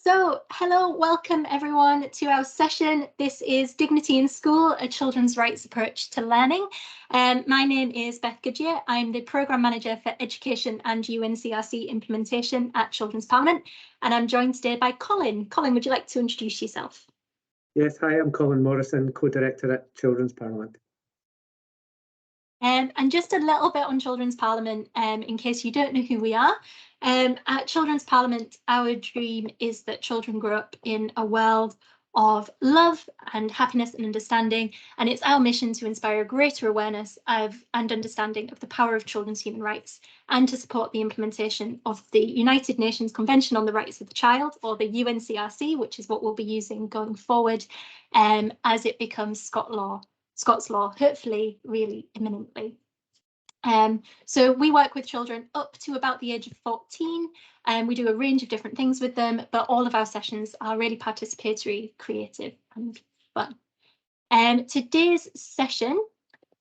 So, hello, welcome everyone to our session. This is Dignity in School, a children's rights approach to learning. My name is Beth Goodyear. I'm the Programme Manager for Education and UNCRC Implementation at Children's Parliament, and I'm joined today by Colin. Colin, would you like to introduce yourself? Yes, hi, I'm Colin Morrison, Co-Director at Children's Parliament. And just a little bit on Children's Parliament, in case you don't know who we are. At Children's Parliament, our dream is that children grow up in a world of love and happiness and understanding, and it's our mission to inspire a greater awareness of and understanding of the power of children's human rights, and to support the implementation of the United Nations Convention on the Rights of the Child, or the UNCRC, which is what we'll be using going forward, as it becomes Scots law, hopefully really imminently. So we work with children up to about the age of 14, and we do a range of different things with them, but all of our sessions are really participatory, creative and fun. Today's session,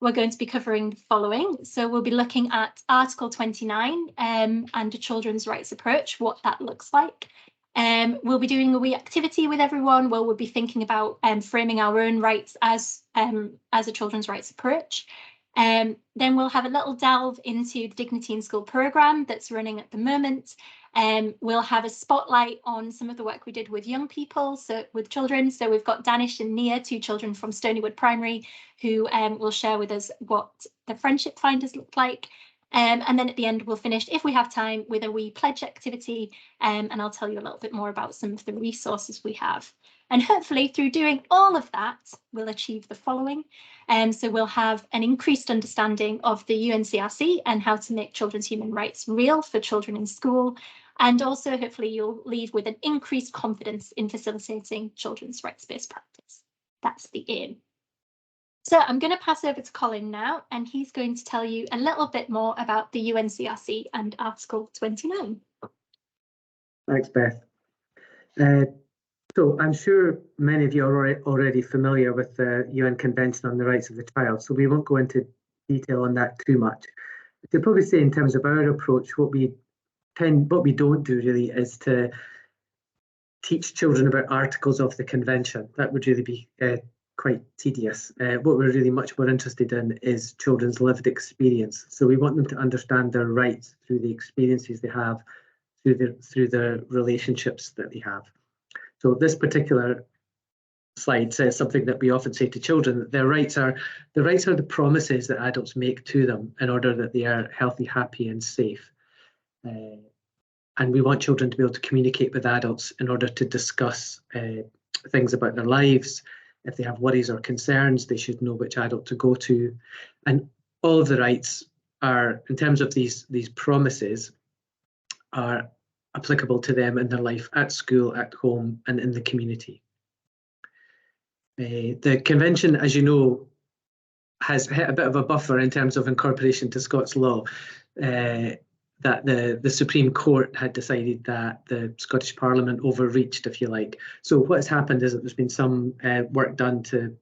we're going to be covering the following. So we'll be looking at Article 29 and a children's rights approach, what that looks like. We'll be doing a wee activity with everyone where we'll be thinking about framing our own rights as a children's rights approach. Then we'll have a little delve into the Dignity in School programme that's running at the moment. We'll have a spotlight on some of the work we did with young people, so with children. So we've got Danish and Nia, two children from Stonywood Primary, who will share with us what the friendship finders look like. And then at the end, we'll finish, if we have time, with a wee pledge activity, and I'll tell you a little bit more about some of the resources we have. And hopefully through doing all of that, we'll achieve the following. So we'll have an increased understanding of the UNCRC and how to make children's human rights real for children in school. And also, hopefully, you'll leave with an increased confidence in facilitating children's rights-based practice. That's the aim. So I'm going to pass over to Colin now, and he's going to tell you a little bit more about the UNCRC and Article 29. Thanks, Beth. So I'm sure many of you are already familiar with the UN Convention on the Rights of the Child, so we won't go into detail on that too much. I should probably say in terms of our approach, what we don't do really is to teach children about articles of the convention. That would really be quite tedious. What we're really much more interested in is children's lived experience. So we want them to understand their rights through the experiences they have, through the relationships that they have. So this particular slide says something that we often say to children, that their rights are the promises that adults make to them in order that they are healthy, happy and safe. And we want children to be able to communicate with adults in order to discuss things about their lives. If they have worries or concerns, they should know which adult to go to. And all of the rights are, in terms of these promises, are applicable to them in their life at school, at home, and in the community. The convention, as you know, has hit a bit of a buffer in terms of incorporation to Scots law. That the Supreme Court had decided that the Scottish Parliament overreached, if you like. So what has happened is that there's been some work done to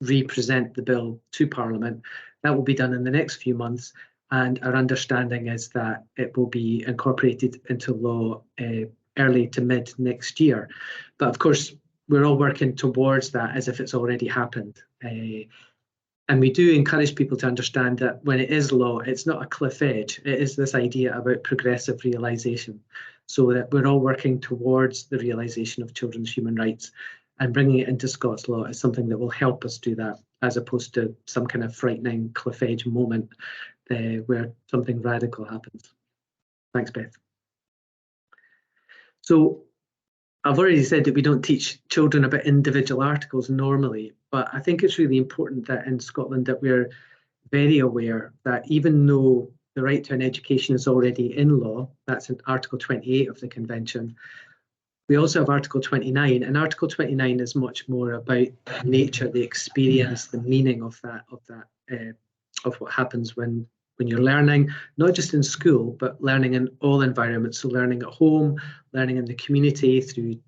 re-present the bill to Parliament. That will be done in the next few months, and our understanding is that it will be incorporated into law early to mid next year. But of course, we're all working towards that as if it's already happened. And we do encourage people to understand that when it is law, it's not a cliff edge. It is this idea about progressive realisation, so that we're all working towards the realisation of children's human rights, and bringing it into Scots law is something that will help us do that, as opposed to some kind of frightening cliff edge moment where something radical happens. Thanks, Beth. So I've already said that we don't teach children about individual articles normally, but I think it's really important that in Scotland that we're very aware that even though the right to an education is already in law, that's in Article 28 of the Convention, we also have Article 29, and Article 29 is much more about nature, the experience, the meaning of what happens when you're learning, not just in school, but learning in all environments. So learning at home, learning in the community through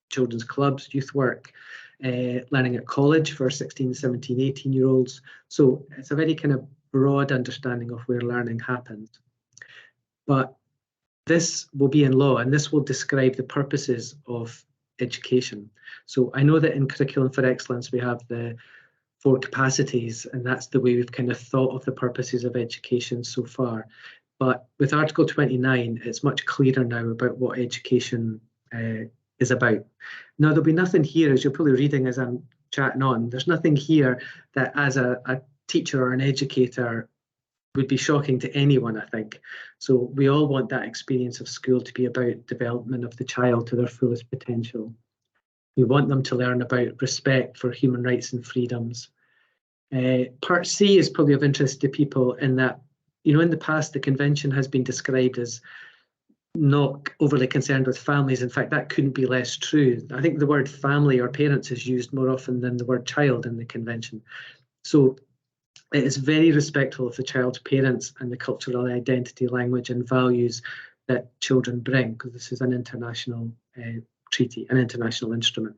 children's clubs, youth work, learning at college for 16, 17, 18-year-olds. So it's a very kind of broad understanding of where learning happens. But this will be in law, and this will describe the purposes of education. So I know that in Curriculum for Excellence we have the 4 capacities, and that's the way we've kind of thought of the purposes of education so far. But with Article 29, it's much clearer now about what education is about. Now, there'll be nothing here, as you're probably reading as I'm chatting on, there's nothing here that as a teacher or an educator would be shocking to anyone, I think. So we all want that experience of school to be about development of the child to their fullest potential. We want them to learn about respect for human rights and freedoms. Part C is probably of interest to people in that, in the past, the convention has been described as not overly concerned with families. In fact, that couldn't be less true. I think the word family or parents is used more often than the word child in the convention. So it is very respectful of the child's parents and the cultural identity, language and values that children bring, because this is an international treaty, an international instrument.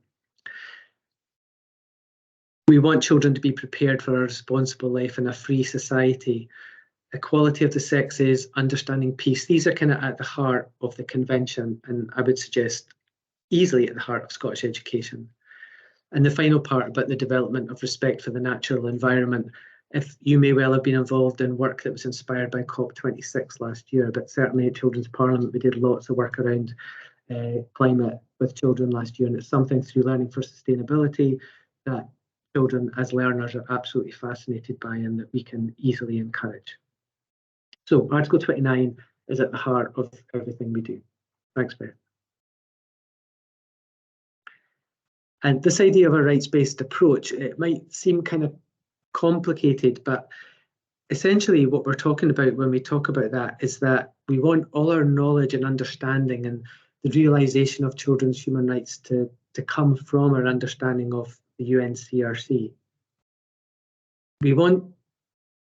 We want children to be prepared for a responsible life in a free society. Equality of the sexes, understanding peace, these are kind of at the heart of the convention, and I would suggest easily at the heart of Scottish education. And the final part about the development of respect for the natural environment. If you may well have been involved in work that was inspired by COP26 last year, but certainly at Children's Parliament we did lots of work around climate with children last year, and it's something through Learning for Sustainability that children as learners are absolutely fascinated by and that we can easily encourage. So Article 29 is at the heart of everything we do. Thanks, Beth. And this idea of a rights-based approach, it might seem kind of complicated, but essentially what we're talking about when we talk about that is that we want all our knowledge and understanding and the realization of children's human rights to come from our understanding of the UNCRC. We want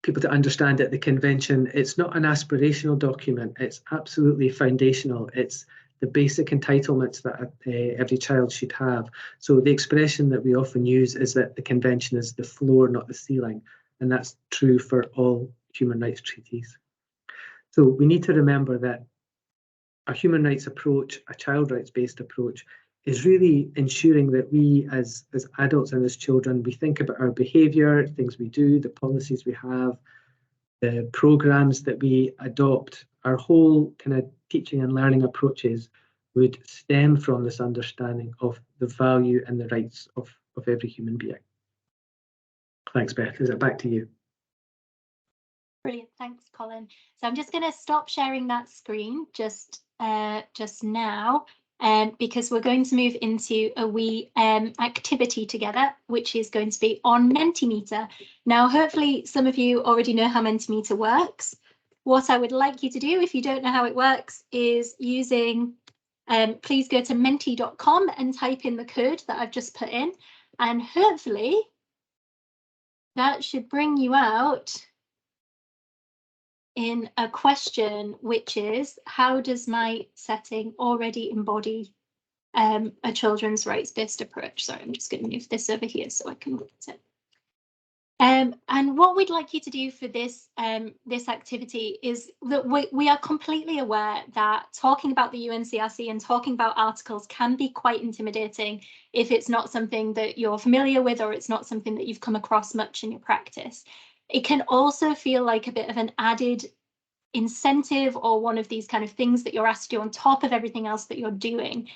people to understand that the convention, it's not an aspirational document, it's absolutely foundational. It's the basic entitlements that every child should have. So the expression that we often use is that the convention is the floor, not the ceiling. And that's true for all human rights treaties. So we need to remember that a human rights approach, a child rights-based approach, is really ensuring that we as adults and as children, we think about our behaviour, things we do, the policies we have, the programmes that we adopt. Our whole kind of teaching and learning approaches would stem from this understanding of the value and the rights of every human being. Thanks, Beth. Is it back to you? Brilliant. Thanks, Colin. So I'm just going to stop sharing that screen just now. Because we're going to move into a wee activity together, which is going to be on Mentimeter. Now, hopefully some of you already know how Mentimeter works. What I would like you to do, if you don't know how it works, is using, please go to menti.com and type in the code that I've just put in, and hopefully that should bring you out in a question, which is, how does my setting already embody a children's rights-based approach? Sorry, I'm just going to move this over here so I can look at it. And what we'd like you to do for this this activity is that we are completely aware that talking about the UNCRC and talking about articles can be quite intimidating if it's not something that you're familiar with or it's not something that you've come across much in your practice. It can also feel like a bit of an added incentive or one of these kind of things that you're asked to do on top of everything else that you're doing.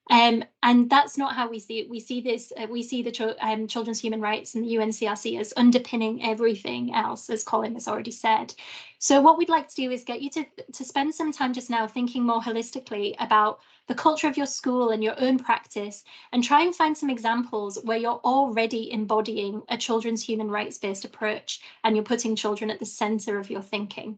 And that's not how we see it. We see this, we see the children's human rights and the UNCRC as underpinning everything else, as Colin has already said. So what we'd like to do is get you to spend some time just now thinking more holistically about the culture of your school and your own practice, and try and find some examples where you're already embodying a children's human rights-based approach and you're putting children at the centre of your thinking.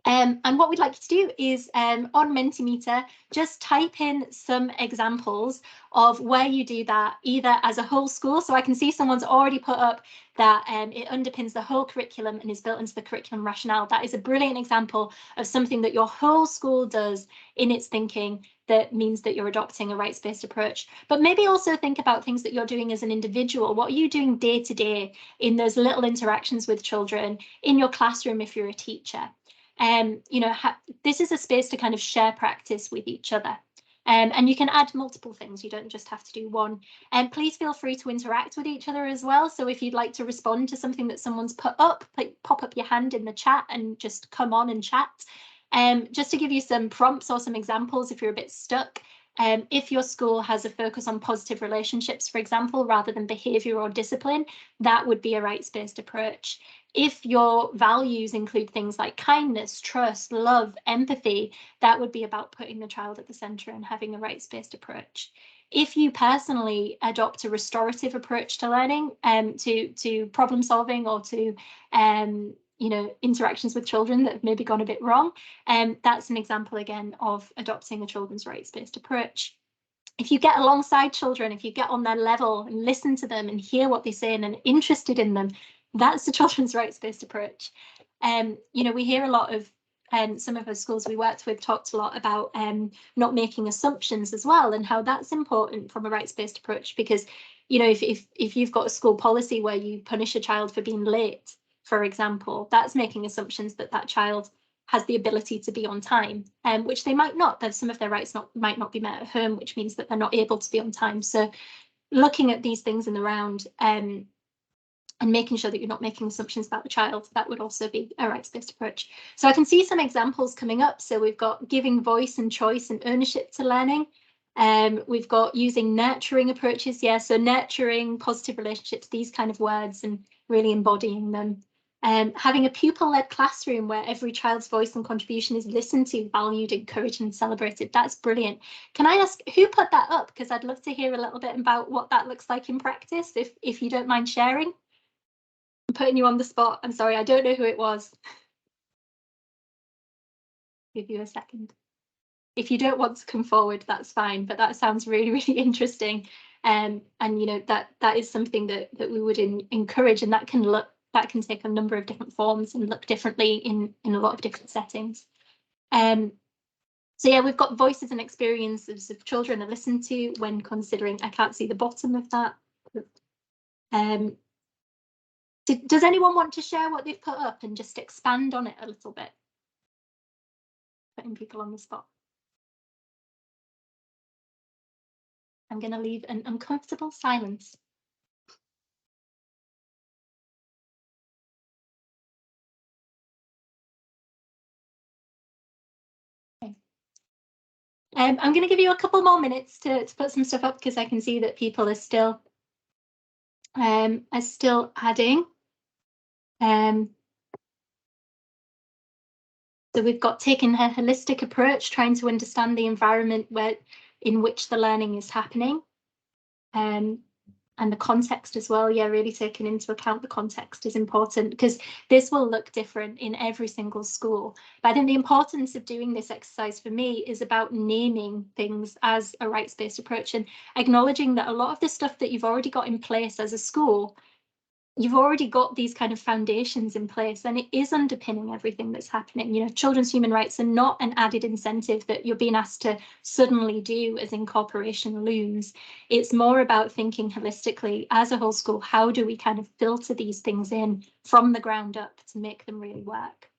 And what we'd like you to do is on Mentimeter, just type in some examples of where you do that, either as a whole school. So I can see someone's already put up that it underpins the whole curriculum and is built into the curriculum rationale. That is a brilliant example of something that your whole school does in its thinking that means that you're adopting a rights-based approach. But maybe also think about things that you're doing as an individual. What are you doing day to day in those little interactions with children, in your classroom if you're a teacher? You know, this is a space to kind of share practice with each other. And you can add multiple things. You don't just have to do one. And please feel free to interact with each other as well. So if you'd like to respond to something that someone's put up, pop up your hand in the chat and just come on and chat. Just to give you some prompts or some examples if you're a bit stuck. If your school has a focus on positive relationships, for example, rather than behaviour or discipline, that would be a rights-based approach. If your values include things like kindness, trust, love, empathy, that would be about putting the child at the centre and having a rights-based approach. If you personally adopt a restorative approach to learning, to problem solving or to interactions with children that have maybe gone a bit wrong, that's an example again of adopting a children's rights-based approach. If you get alongside children, if you get on their level and listen to them and hear what they're saying and interested in them, that's the children's rights-based approach. We hear a lot of, some of the schools we worked with talked a lot about not making assumptions as well, and how that's important from a rights-based approach, because if you've got a school policy where you punish a child for being late, for example, that's making assumptions that that child has the ability to be on time, which they might not. Some of their rights might not be met at home, which means that they're not able to be on time. So looking at these things in the round and making sure that you're not making assumptions about the child, that would also be a rights-based approach. So I can see some examples coming up. So we've got giving voice and choice and ownership to learning. We've got using nurturing approaches. Yeah, so nurturing, positive relationships, these kind of words, and really embodying them. Having a pupil-led classroom where every child's voice and contribution is listened to, valued, encouraged, and celebrated. That's brilliant. Can I ask who put that up? Because I'd love to hear a little bit about what that looks like in practice, if you don't mind sharing. I'm putting you on the spot. I'm sorry, I don't know who it was. Give you a second. If you don't want to come forward, that's fine, but that sounds really, really interesting. And that is something that we would encourage, and that can take a number of different forms and look differently in a lot of different settings. So yeah, we've got voices and experiences of children are listened to when considering. I can't see the bottom of that. Does anyone want to share what they've put up and just expand on it a little bit? Putting people on the spot. I'm going to leave an uncomfortable silence. Okay. I'm going to give you a couple more minutes to put some stuff up, because I can see that people are still adding. So we've got taking a holistic approach, trying to understand the environment in which the learning is happening, and the context as well. Yeah, really taking into account the context is important, because this will look different in every single school. But I think the importance of doing this exercise for me is about naming things as a rights-based approach and acknowledging that a lot of the stuff that you've already got in place as a school, you've already got these kind of foundations in place, and it is underpinning everything that's happening. Children's human rights are not an added incentive that you're being asked to suddenly do as incorporation looms. It's more about thinking holistically as a whole school. How do we kind of filter these things in from the ground up to make them really work?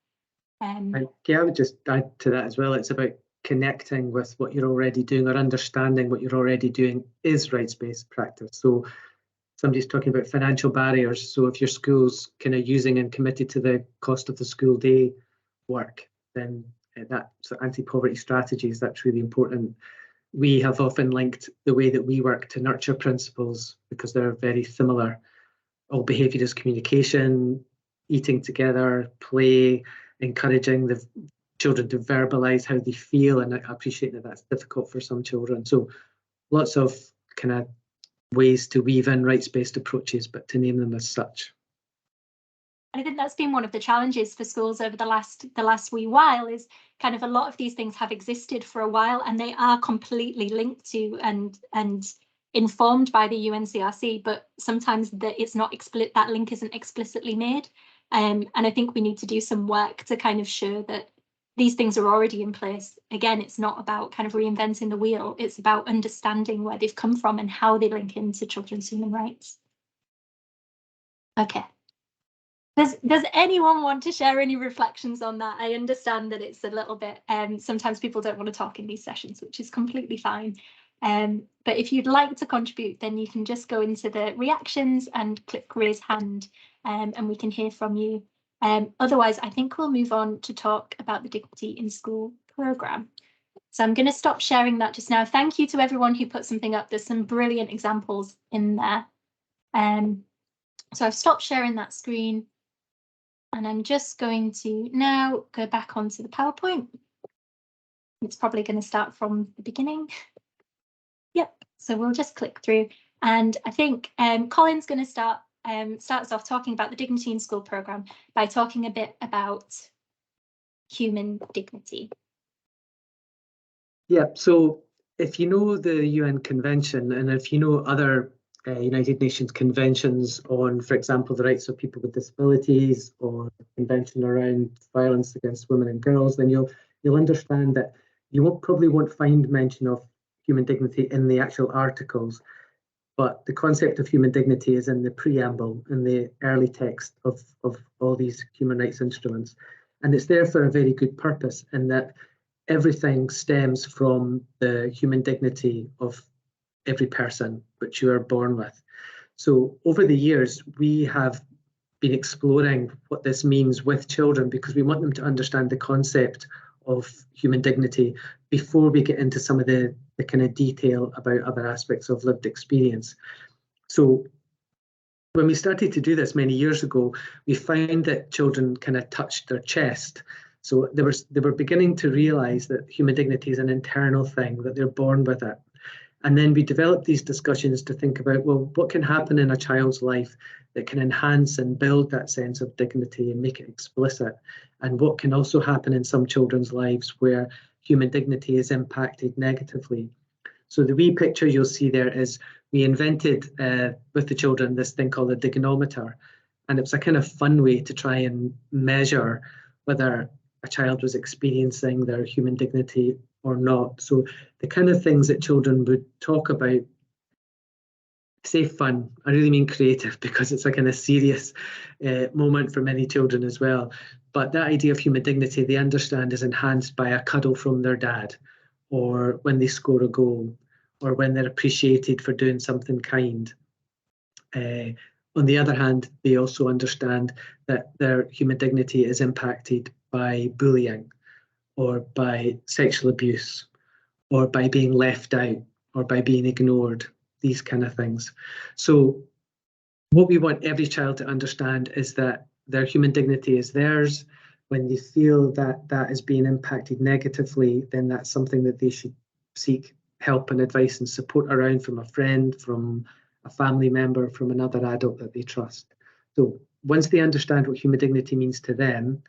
Yeah, I would just add to that as well. It's about connecting with what you're already doing, or understanding what you're already doing is rights-based practice. So somebody's talking about financial barriers. So if your school's kind of using and committed to the cost of the school day work, then that's anti-poverty strategies, that's really important. We have often linked the way that we work to nurture principles, because they're very similar. All behaviour is communication, eating together, play, encouraging the children to verbalise how they feel. And I appreciate that that's difficult for some children. So lots of kind of ways to weave in rights-based approaches, but to name them as such. I think that's been one of the challenges for schools over the last wee while, is kind of a lot of these things have existed for a while, and they are completely linked to and informed by the UNCRC, but sometimes it's not explicit, that link isn't explicitly made. And I think we need to do some work to kind of show that these things are already in place. Again, it's not about kind of reinventing the wheel. It's about understanding where they've come from and how they link into children's human rights. Okay. Does anyone want to share any reflections on that? I understand that it's a little bit, sometimes people don't want to talk in these sessions, which is completely fine. But if you'd like to contribute, then you can just go into the reactions and click raise hand, and we can hear from you. Otherwise, I think we'll move on to talk about the Dignity in School programme. So I'm going to stop sharing that just now. Thank you to everyone who put something up. There's some brilliant examples in there. So I've stopped sharing that screen. And I'm just going to now go back onto the PowerPoint. It's probably going to start from the beginning. Yep, so we'll just click through. And I think Colin's going to start us off talking about the Dignity in School programme by talking a bit about human dignity. Yeah, so if you know the UN Convention and if you know other United Nations conventions on, for example, the rights of people with disabilities or convention around violence against women and girls, then you'll understand that you probably won't find mention of human dignity in the actual articles, but the concept of human dignity is in the preamble, in the early text of all these human rights instruments. And it's there for a very good purpose, in that everything stems from the human dignity of every person which you are born with. So over the years, we have been exploring what this means with children, because we want them to understand the concept of human dignity before we get into some of the kind of detail about other aspects of lived experience. So when we started to do this many years ago, we found that children kind of touched their chest. So they were beginning to realize that human dignity is an internal thing, that they're born with it. And then we developed these discussions to think about, well, what can happen in a child's life that can enhance and build that sense of dignity and make it explicit? And what can also happen in some children's lives where human dignity is impacted negatively? So the wee picture you'll see there is we invented with the children this thing called a dignometer. And it was a kind of fun way to try and measure whether a child was experiencing their human dignity or not. So the kind of things that children would talk about, say fun, I really mean creative, because it's a kind of serious moment for many children as well. But that idea of human dignity, they understand, is enhanced by a cuddle from their dad, or when they score a goal, or when they're appreciated for doing something kind. On the other hand, they also understand that their human dignity is impacted by bullying, or by sexual abuse, or by being left out, or by being ignored, these kind of things. So what we want every child to understand is that their human dignity is theirs. When they feel that that is being impacted negatively, then that's something that they should seek help and advice and support around from a friend, from a family member, from another adult that they trust. So once they understand what human dignity means to them,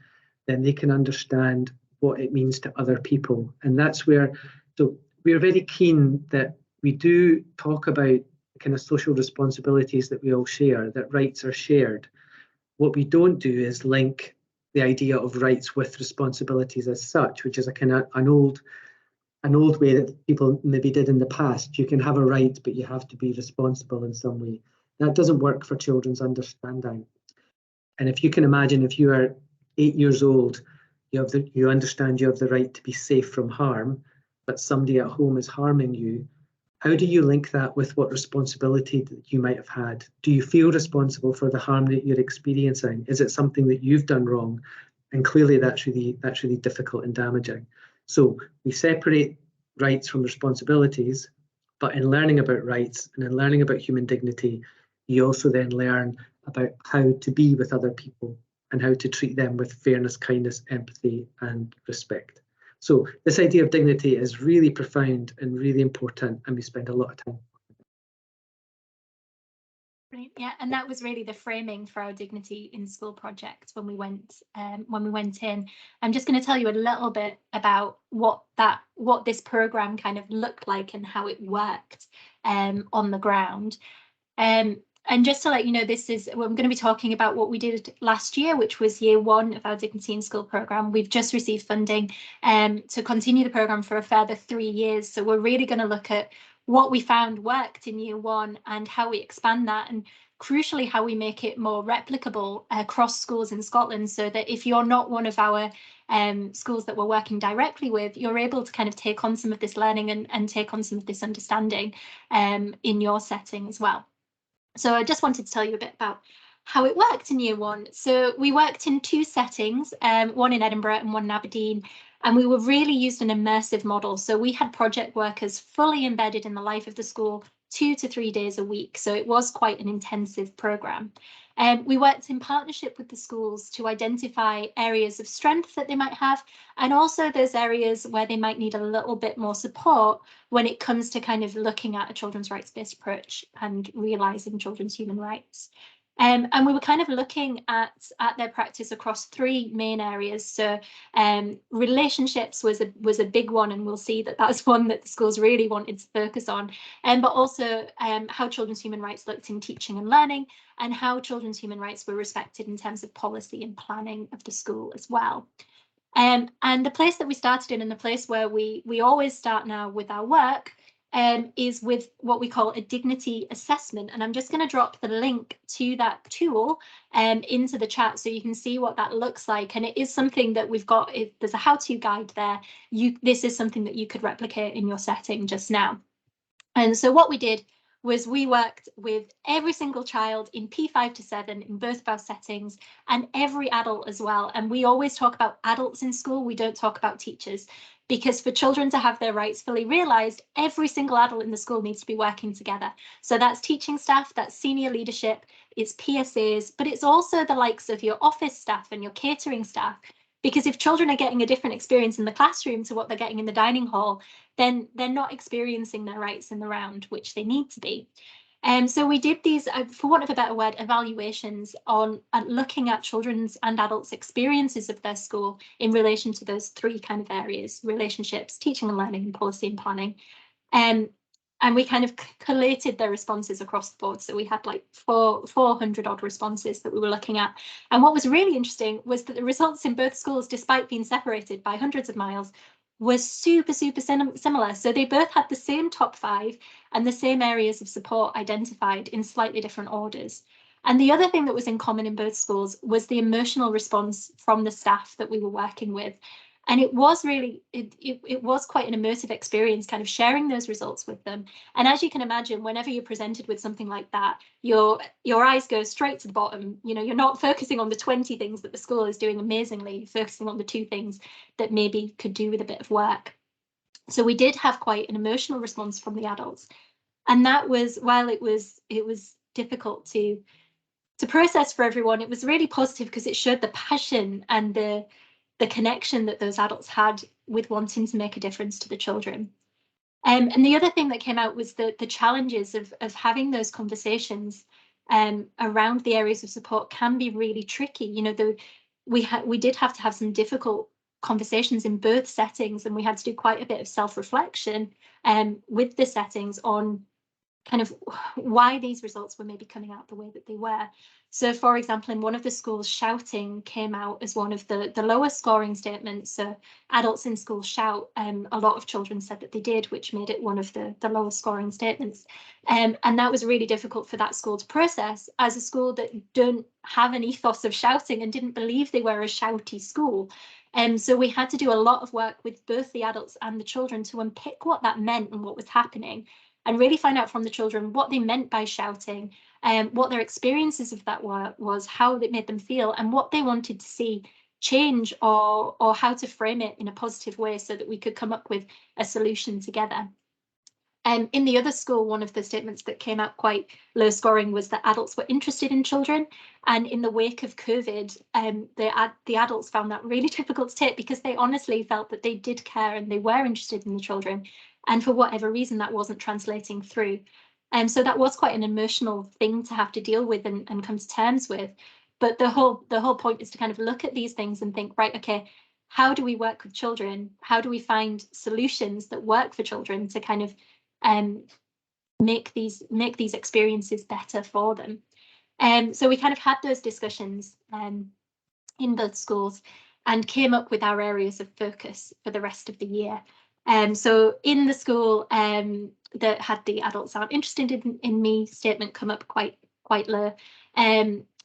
then they can understand what it means to other people. And that's where, so we're very keen that we do talk about kind of social responsibilities that we all share, that rights are shared. What we don't do is link the idea of rights with responsibilities as such, which is a kind of an old way that people maybe did in the past. You can have a right, but you have to be responsible in some way. That doesn't work for children's understanding. And if you can imagine, if you are 8 years old, you understand you have the right to be safe from harm, but somebody at home is harming you. How do you link that with what responsibility that you might have had? Do you feel responsible for the harm that you're experiencing? Is it something that you've done wrong? And clearly that's really difficult and damaging. So we separate rights from responsibilities, but in learning about rights and in learning about human dignity, you also then learn about how to be with other people and how to treat them with fairness, kindness, empathy, and respect. So this idea of dignity is really profound and really important, and we spend a lot of time. Brilliant. Yeah, and that was really the framing for our Dignity in School project when we went in. I'm just going to tell you a little bit about what this program kind of looked like and how it worked on the ground. And just to let you know, I'm going to be talking about what we did last year, which was year 1 of our Dignity in School programme. We've just received funding to continue the programme for a further 3 years. So we're really going to look at what we found worked in year 1 and how we expand that. And crucially how we make it more replicable across schools in Scotland, so that if you're not one of our schools that we're working directly with, you're able to kind of take on some of this learning and take on some of this understanding in your setting as well. So I just wanted to tell you a bit about how it worked in year one. So we worked in two settings, one in Edinburgh and one in Aberdeen, and we were really used an immersive model. So we had project workers fully embedded in the life of the school 2 to 3 days a week. So it was quite an intensive programme. We worked in partnership with the schools to identify areas of strength that they might have, and also those areas where they might need a little bit more support when it comes to kind of looking at a children's rights-based approach and realising children's human rights. And we were kind of looking at their practice across three main areas. So relationships was a big one, and we'll see that that's one that the schools really wanted to focus on. But also how children's human rights looked in teaching and learning, and how children's human rights were respected in terms of policy and planning of the school as well. And the place that we started in, and the place where we always start now with our work, is with what we call a dignity assessment. And I'm just going to drop the link to that tool into the chat so you can see what that looks like. And it is something that we've got, there's a how-to guide there. This is something that you could replicate in your setting just now. And so what we did was we worked with every single child in P5 to 7 in both of our settings, and every adult as well. And we always talk about adults in school, we don't talk about teachers, because for children to have their rights fully realised, every single adult in the school needs to be working together. So that's teaching staff, that's senior leadership, it's PSAs, but it's also the likes of your office staff and your catering staff. Because if children are getting a different experience in the classroom to what they're getting in the dining hall, then they're not experiencing their rights in the round, which they need to be. So we did these, for want of a better word, evaluations on looking at children's and adults' experiences of their school in relation to those three kind of areas: relationships, teaching and learning, and policy and planning. And we kind of collated their responses across the board. So we had like 400 odd responses that we were looking at. And what was really interesting was that the results in both schools, despite being separated by hundreds of miles, was super similar. So they both had the same top 5 and the same areas of support identified in slightly different orders. And the other thing that was in common in both schools was the emotional response from the staff that we were working with. And it was really, it was quite an immersive experience, kind of sharing those results with them. And as you can imagine, whenever you're presented with something like that, your eyes go straight to the bottom. You know, you're not focusing on the 20 things that the school is doing amazingly, you're focusing on the 2 things that maybe could do with a bit of work. So we did have quite an emotional response from the adults. And that was, while it was difficult to process for everyone, it was really positive because it showed the passion and the connection that those adults had with wanting to make a difference to the children. And the other thing that came out was the challenges of having those conversations around the areas of support can be really tricky. You know, we did have to have some difficult conversations in both settings, and we had to do quite a bit of self-reflection with the settings on kind of why these results were maybe coming out the way that they were. So, for example, in one of the schools, shouting came out as one of the lower scoring statements. So adults in school shout, a lot of children said that they did, which made it one of the lower scoring statements. And that was really difficult for that school to process as a school that don't have an ethos of shouting and didn't believe they were a shouty school. So we had to do a lot of work with both the adults and the children to unpick what that meant and what was happening, and really find out from the children what they meant by shouting, what their experiences of that was, how it made them feel, and what they wanted to see change, or how to frame it in a positive way so that we could come up with a solution together. In the other school, one of the statements that came out quite low scoring was that adults were interested in children. And in the wake of COVID, the adults found that really difficult to take, because they honestly felt that they did care and they were interested in the children. And for whatever reason, that wasn't translating through. So that was quite an emotional thing to have to deal with and come to terms with. But the whole point is to kind of look at these things and think, right, okay, how do we work with children? How do we find solutions that work for children to kind of make these experiences better for them? So we kind of had those discussions in both schools and came up with our areas of focus for the rest of the year. So in the school that had the adults aren't interested in me statement come up quite quite low.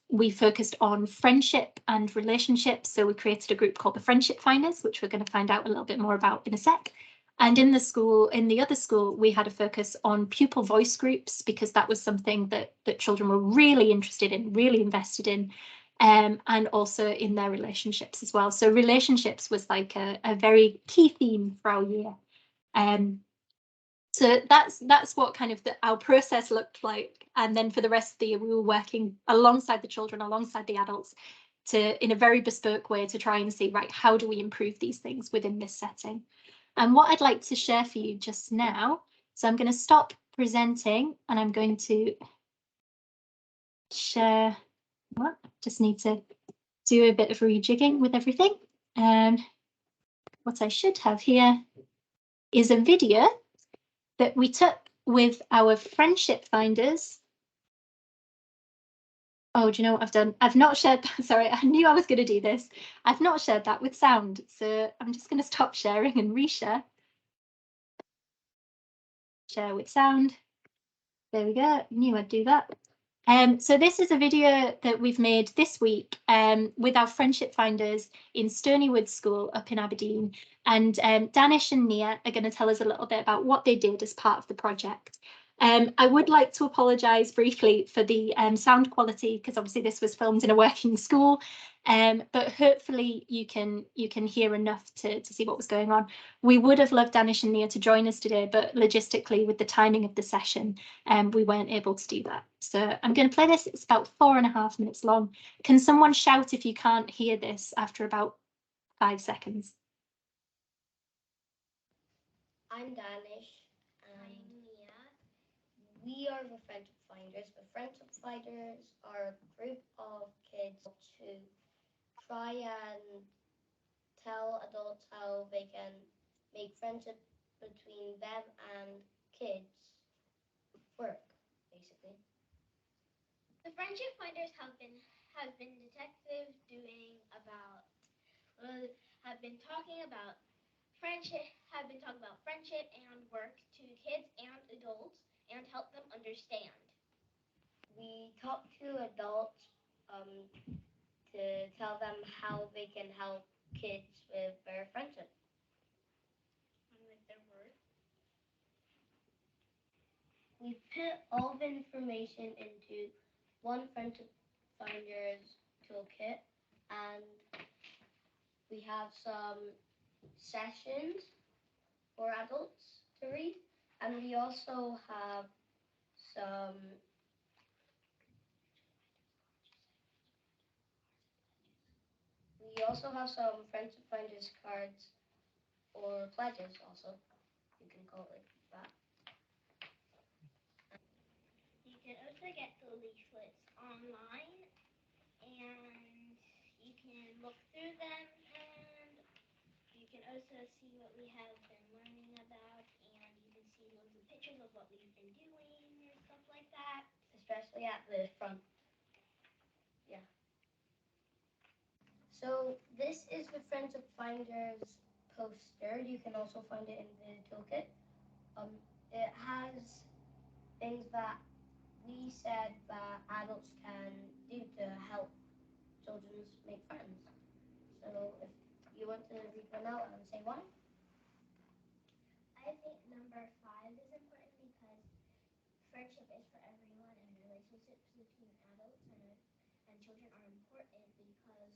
We focused on friendship and relationships. So we created a group called the Friendship Finders, which we're going to find out a little bit more about in a sec. And in the other school, we had a focus on pupil voice groups, because that was something that children were really interested in, really invested in, and also in their relationships as well. So relationships was like a very key theme for our year. So that's what kind of our process looked like. And then for the rest of the year, we were working alongside the children, alongside the adults, in a very bespoke way, to try and see, right, how do we improve these things within this setting? And what I'd like to share for you just now, so I'm going to stop presenting and I'm going to share. What? Just need to do a bit of rejigging with everything. What I should have here is a video that we took with our friendship finders. Oh, do you know what I've done? I've not shared that. Sorry, I knew I was going to do this. I've not shared that with sound. So I'm just going to stop sharing and reshare. Share with sound. There we go. Knew I'd do that. So this is a video that we've made this week with our friendship finders in Stonywood School up in Aberdeen. And Danish and Nia are going to tell us a little bit about what they did as part of the project. I would like to apologise briefly for the sound quality, because obviously this was filmed in a working school, but hopefully you can hear enough to see what was going on. We would have loved Danish and Nia to join us today, but logistically, with the timing of the session, we weren't able to do that. So I'm going to play this. It's about 4.5 minutes long. Can someone shout if you can't hear this after about 5 seconds? I'm Danish. I'm Nia. We are the Friendship Finders. The Friendship Finders are a group of kids to try and tell adults how they can make friendship between them and kids work, basically. The Friendship Finders have been detectives doing about have been talking about friendship and work to kids and adults and help them understand. We talk to adults to tell them how they can help kids with their friendship and with their work. We put all the information into one Friendship Finders toolkit, and we have some sessions for adults to read, and we also have some Friendship Finders cards or pledges also. You can call it that. You can also get the leaflets online, and you can look through them, and you can also see what we have been learning about, and you can see loads of pictures of what we've been doing or stuff like that, especially at the front. Yeah. So this is the Friendship Finders poster. You can also find it in the toolkit. It has things that we said that adults can do to help children make friends. So if you want to read one out and say why? I think number 5 is important because friendship is for everyone, and relationships between adults and children are important because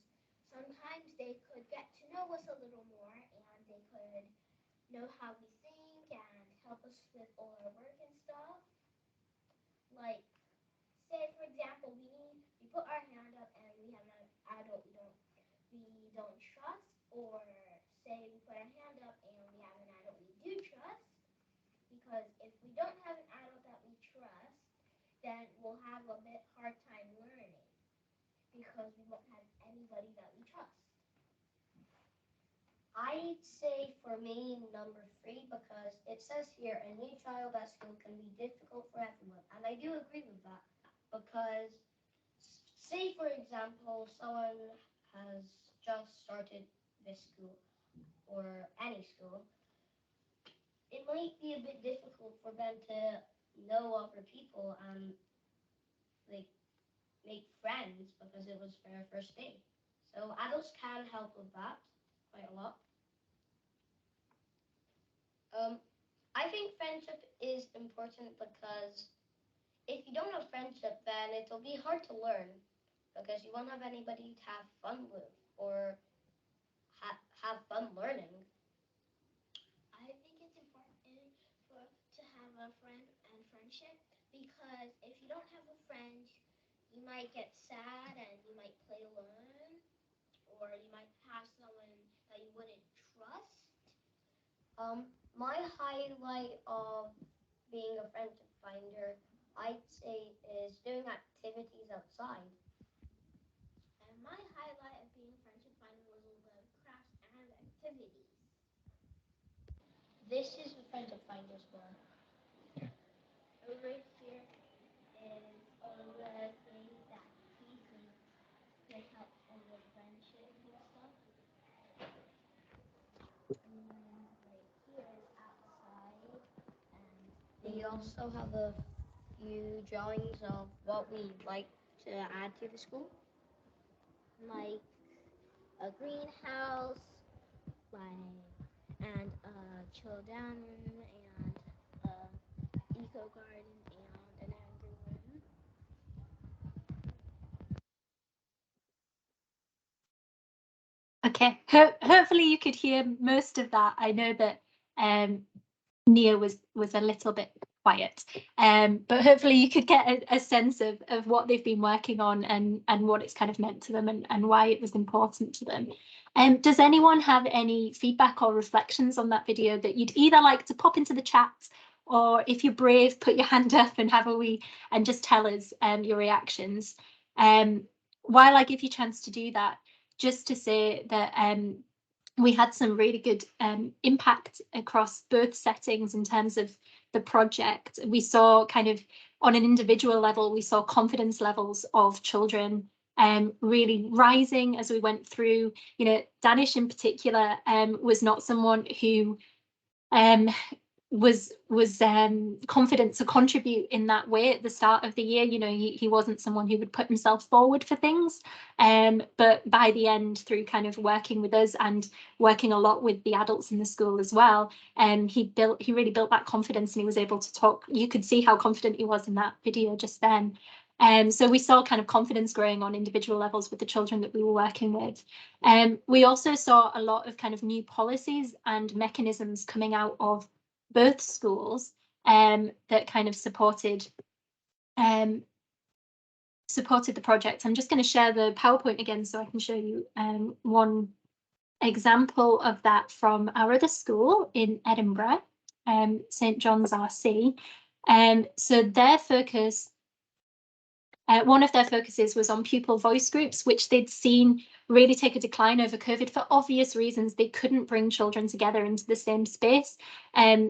sometimes they could get to know us a little more, and they could know how we think and help us with all our work and stuff. Like, say for example, we put our hand up and we have an adult we don't trust, or say we put our hand up and we have an adult we do trust. Because if we don't have an adult that we trust, then we'll have a bit hard time learning because we won't have anybody that we trust. I'd say for me number 3, because it says here a new child at school can be difficult for everyone, and I do agree with that, because say for example someone has just started this school or any school, it might be a bit difficult for them to know other people and like make friends because it was their first day. So adults can help with that quite a lot. I think friendship is important because if you don't have friendship, then it'll be hard to learn because you won't have anybody to have fun with or have fun learning. I think it's important to have a friend and friendship because if you don't have a friend, you might get sad and you might play alone, or you might have someone that you wouldn't trust. My highlight of being a friendship finder, I'd say, is doing activities outside. And my highlight of being a friendship finder was all the crafts and activities. This is the friendship finder's board. Over here is all the things that he could help on the friendship and stuff. And then right here is outside, and We also have a few drawings of what we'd like to add to the school. like a greenhouse, and a chill down room, and a eco garden, and an angry room. Okay, hopefully you could hear most of that. I know that Nia was a little bit quiet, but hopefully you could get a sense of what they've been working on and what it's kind of meant to them and why it was important to them. Does anyone have any feedback or reflections on that video that you'd either like to pop into the chat, or if you're brave, put your hand up and have a wee and just tell us your reactions. While I give you a chance to do that, just to say that we had some really good impact across both settings in terms of the project. We saw kind of on an individual level, we saw confidence levels of children really rising as we went through. You know, Danish in particular was not someone who was confident to contribute in that way at the start of the year. You know, he wasn't someone who would put himself forward for things, but by the end, through kind of working with us and working a lot with the adults in the school as well, he really built that confidence, and he was able to talk. You could see how confident he was in that video just then. So we saw kind of confidence growing on individual levels with the children that we were working with. We also saw a lot of kind of new policies and mechanisms coming out of both schools that kind of supported the project. I'm just going to share the PowerPoint again so I can show you one example of that from our other school in Edinburgh, St John's RC. So their focus, one of their focuses was on pupil voice groups, which they'd seen really take a decline over COVID for obvious reasons. They couldn't bring children together into the same space.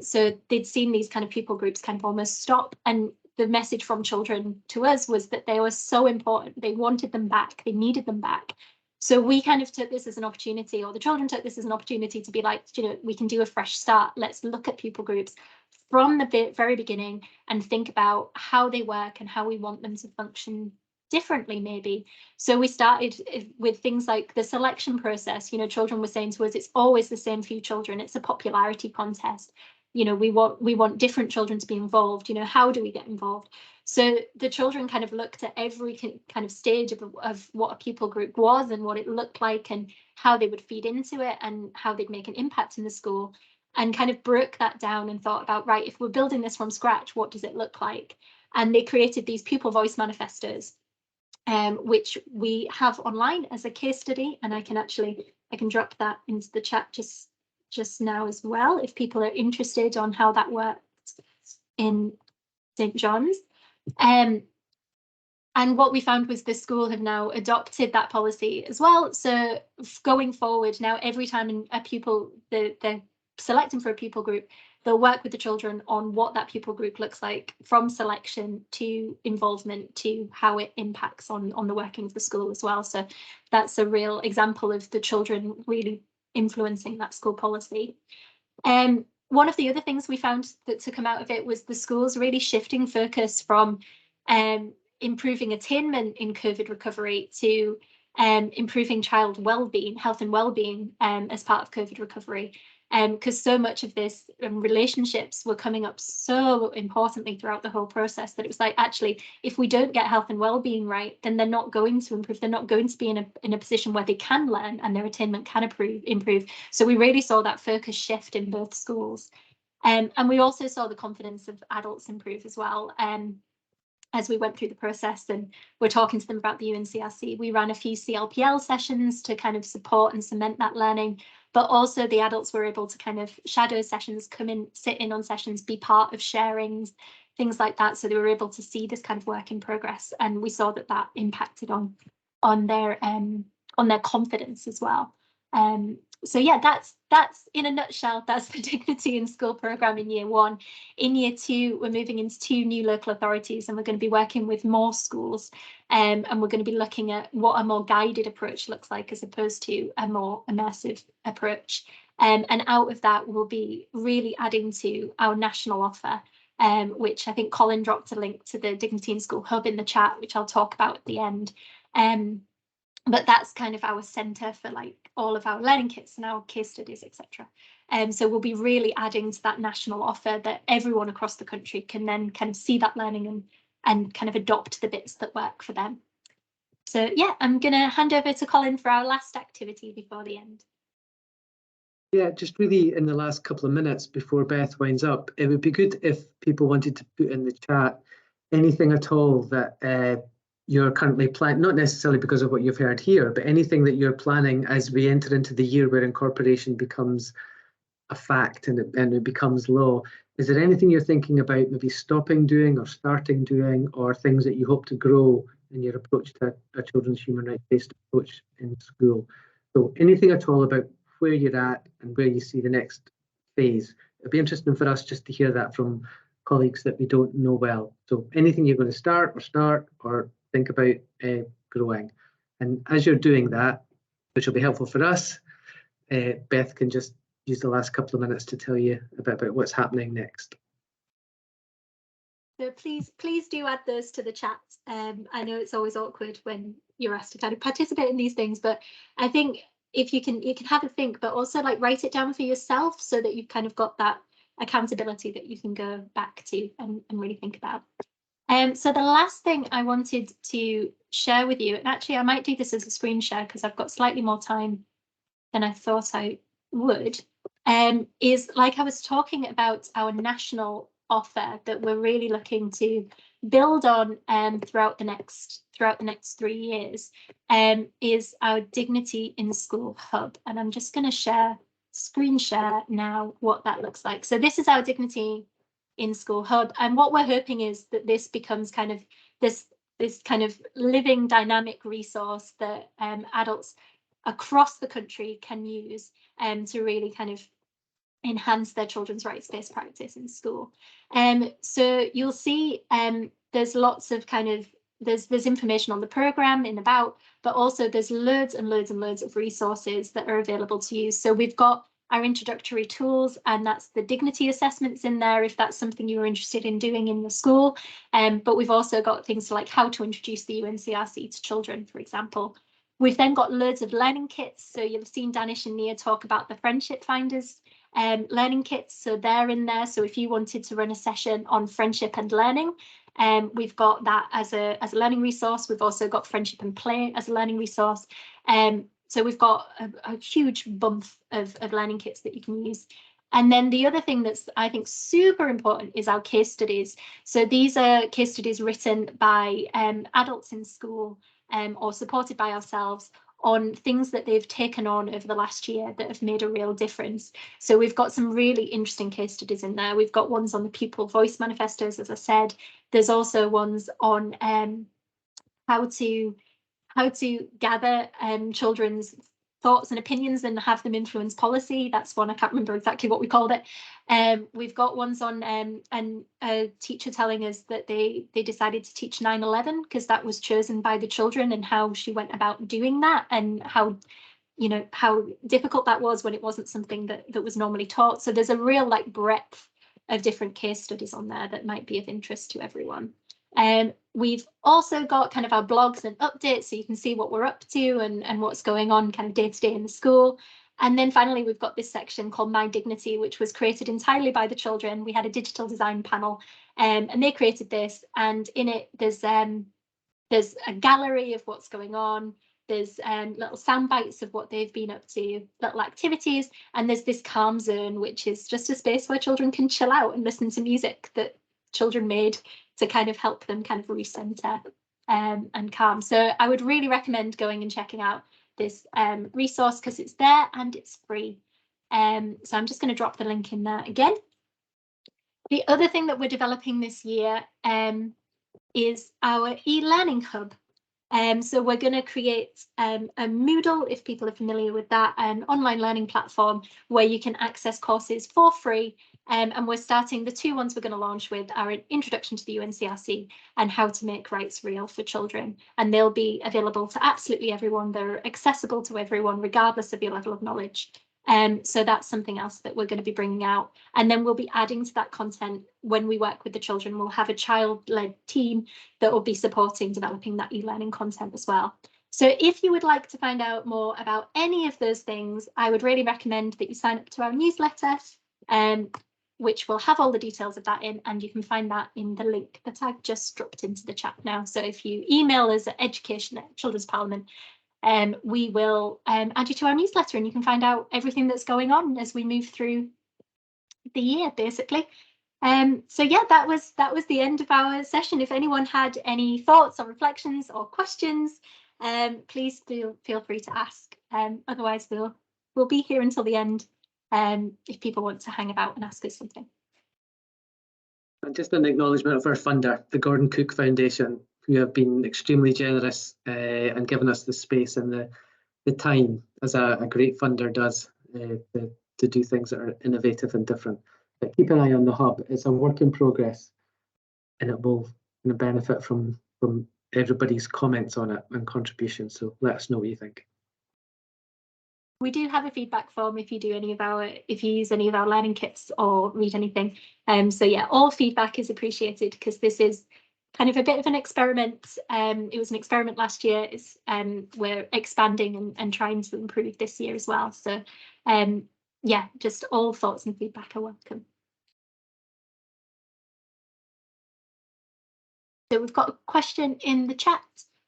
So they'd seen these kind of pupil groups kind of almost stop. And the message from children to us was that they were so important. They wanted them back. They needed them back. So we kind of took this as an opportunity, or the children took this as an opportunity to be like, you know, we can do a fresh start. Let's look at pupil groups from the very beginning and think about how they work and how we want them to function differently, maybe. So we started with things like the selection process. You know, children were saying to us, it's always the same few children. It's a popularity contest. You know, we want different children to be involved. You know, how do we get involved? So the children kind of looked at every kind of stage of what a pupil group was and what it looked like and how they would feed into it and how they'd make an impact in the school, and kind of broke that down and thought about, right, if we're building this from scratch, what does it look like? And they created these pupil voice manifestos, which we have online as a case study, and I can drop that into the chat just now as well if people are interested on how that works in St John's. And what we found was the school have now adopted that policy as well. So going forward, now every time a pupil, they're selecting for a pupil group, they'll work with the children on what that pupil group looks like, from selection to involvement to how it impacts on the working of the school as well. So that's a real example of the children really influencing that school policy. One of the other things we found that to come out of it was the schools really shifting focus from improving attainment in COVID recovery to improving child well-being, health and well-being as part of COVID recovery. Because so much of this relationships were coming up so importantly throughout the whole process that it was like, actually, if we don't get health and well-being right, then they're not going to improve. They're not going to be in a position where they can learn and their attainment can improve. So we really saw that focus shift in both schools. And we also saw the confidence of adults improve as well. As we went through the process and we're talking to them about the UNCRC, we ran a few CLPL sessions to kind of support and cement that learning, but also the adults were able to kind of shadow sessions, come in, sit in on sessions, be part of sharings, things like that. So they were able to see this kind of work in progress, and we saw that that impacted on their confidence as well. So yeah, that's in a nutshell, that's the Dignity in School programme in Year 1. In Year 2, we're moving into 2 new local authorities, and we're going to be working with more schools, and we're going to be looking at what a more guided approach looks like as opposed to a more immersive approach. And out of that, we'll be really adding to our national offer, which I think Colin dropped a link to the Dignity in School Hub in the chat, which I'll talk about at the end. But that's kind of our centre for like all of our learning kits and our case studies, etc. So we'll be really adding to that national offer that everyone across the country can then kind of see that learning and kind of adopt the bits that work for them. So yeah, I'm going to hand over to Colin for our last activity before the end. Yeah, just really in the last couple of minutes before Beth winds up, it would be good if people wanted to put in the chat anything at all that you're currently planning, not necessarily because of what you've heard here, but anything that you're planning as we enter into the year where incorporation becomes a fact and it becomes law. Is there anything you're thinking about maybe stopping doing or starting doing, or things that you hope to grow in your approach to a children's human rights-based approach in school? So anything at all about where you're at and where you see the next phase. It'd be interesting for us just to hear that from colleagues that we don't know well. So anything you're going to start or think about growing. And as you're doing that, which will be helpful for us, Beth can just use the last couple of minutes to tell you a bit about what's happening next. So please do add those to the chat. I know it's always awkward when you're asked to kind of participate in these things, but I think if you can have a think, but also like write it down for yourself so that you've kind of got that accountability that you can go back to and really think about. So the last thing I wanted to share with you, and actually I might do this as a screen share because I've got slightly more time than I thought I would, is like I was talking about our national offer that we're really looking to build on throughout the next 3 years, is our Dignity in School Hub. And I'm just going to screen share now what that looks like. So this is our Dignity in School Hub, and what we're hoping is that this becomes kind of this kind of living dynamic resource that adults across the country can use to really kind of enhance their children's rights-based practice in school. So you'll see there's lots of kind of there's information on the programme in about, but also there's loads and loads and loads of resources that are available to use. So we've got our introductory tools, and that's the dignity assessments in there if that's something you're interested in doing in your school. But we've also got things like how to introduce the UNCRC to children, for example. We've then got loads of learning kits. So you'll have seen Danish and Nia talk about the Friendship Finders learning kits. So they're in there. So if you wanted to run a session on friendship and learning, we've got that as a learning resource. We've also got friendship and play as a learning resource. So we've got a huge bunch of learning kits that you can use. And then the other thing that's, I think, super important is our case studies. So these are case studies written by adults in school or supported by ourselves on things that they've taken on over the last year that have made a real difference. So we've got some really interesting case studies in there. We've got ones on the pupil voice manifestos, as I said. There's also ones on how to gather children's thoughts and opinions and have them influence policy. That's one, I can't remember exactly what we called it. We've got ones on and a teacher telling us that they decided to teach 9/11 because that was chosen by the children, and how she went about doing that, and how difficult that was when it wasn't something that was normally taught. So there's a real like breadth of different case studies on there that might be of interest to everyone. We've also got kind of our blogs and updates, so you can see what we're up to and what's going on kind of day to day in the school. And then finally, we've got this section called My Dignity, which was created entirely by the children. We had a digital design panel, and they created this. And in it, there's a gallery of what's going on. There's little sound bites of what they've been up to, little activities, and there's this calm zone, which is just a space where children can chill out and listen to music that children made to kind of help them kind of recenter and calm. So I would really recommend going and checking out this resource because it's there and it's free. So I'm just going to drop the link in there again. The other thing that we're developing this year is our e-learning hub. So we're going to create a Moodle, if people are familiar with that, an online learning platform where you can access courses for free. And we're starting, the two ones we're going to launch with are an introduction to the UNCRC and how to make rights real for children. And they'll be available to absolutely everyone. They're accessible to everyone, regardless of your level of knowledge. So that's something else that we're going to be bringing out. And then we'll be adding to that content when we work with the children. We'll have a child-led team that will be supporting developing that e-learning content as well. So if you would like to find out more about any of those things, I would really recommend that you sign up to our newsletter, which will have all the details of that in, and you can find that in the link that I've just dropped into the chat now. So if you email us at education@Children's Parliament, we will add you to our newsletter and you can find out everything that's going on as we move through the year, basically. So yeah, that was the end of our session. If anyone had any thoughts or reflections or questions, please feel free to ask. Otherwise, we'll be here until the end if people want to hang about and ask us something. And just an acknowledgement of our funder, the Gordon Cook Foundation, who have been extremely generous and given us the space and the time, as a great funder does, to do things that are innovative and different. But keep an eye on the hub. It's a work in progress, and it will benefit from everybody's comments on it and contributions. So let us know what you think. We do have a feedback form if you use any of our learning kits or read anything. So yeah, all feedback is appreciated because this is kind of a bit of an experiment. It was an experiment last year. We're expanding and trying to improve this year as well. So yeah, just all thoughts and feedback are welcome. So we've got a question in the chat.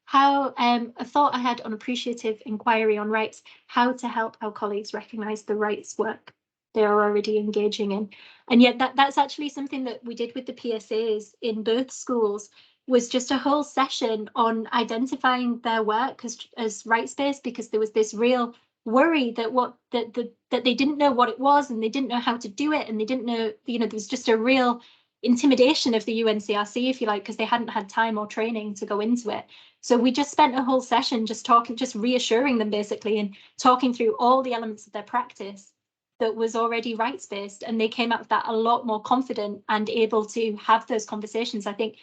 How a thought I had on appreciative inquiry on rights, how to help our colleagues recognise the rights work they are already engaging in. And yet that's actually something that we did with the PSAs in both schools, was just a whole session on identifying their work as rights-based, because there was this real worry that they didn't know what it was and they didn't know how to do it, and they didn't know, there was just a real intimidation of the UNCRC, if you like, because they hadn't had time or training to go into it. So we just spent a whole session just reassuring them basically and talking through all the elements of their practice that was already rights-based, and they came out of that a lot more confident and able to have those conversations. I think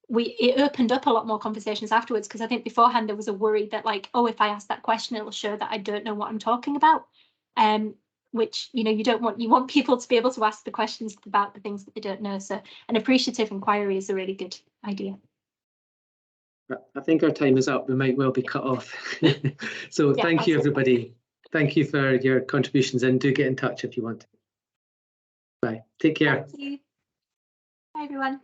it opened up a lot more conversations afterwards, because I think beforehand there was a worry that, like, oh, if I ask that question, it'll show that I don't know what I'm talking about. Which, you don't want. You want people to be able to ask the questions about the things that they don't know. So an appreciative inquiry is a really good idea. I think our time is up. We might well be cut off. So yeah, thank you, everybody. Thank you for your contributions, and do get in touch if you want to. Bye. Take care. Thank you. Bye, everyone.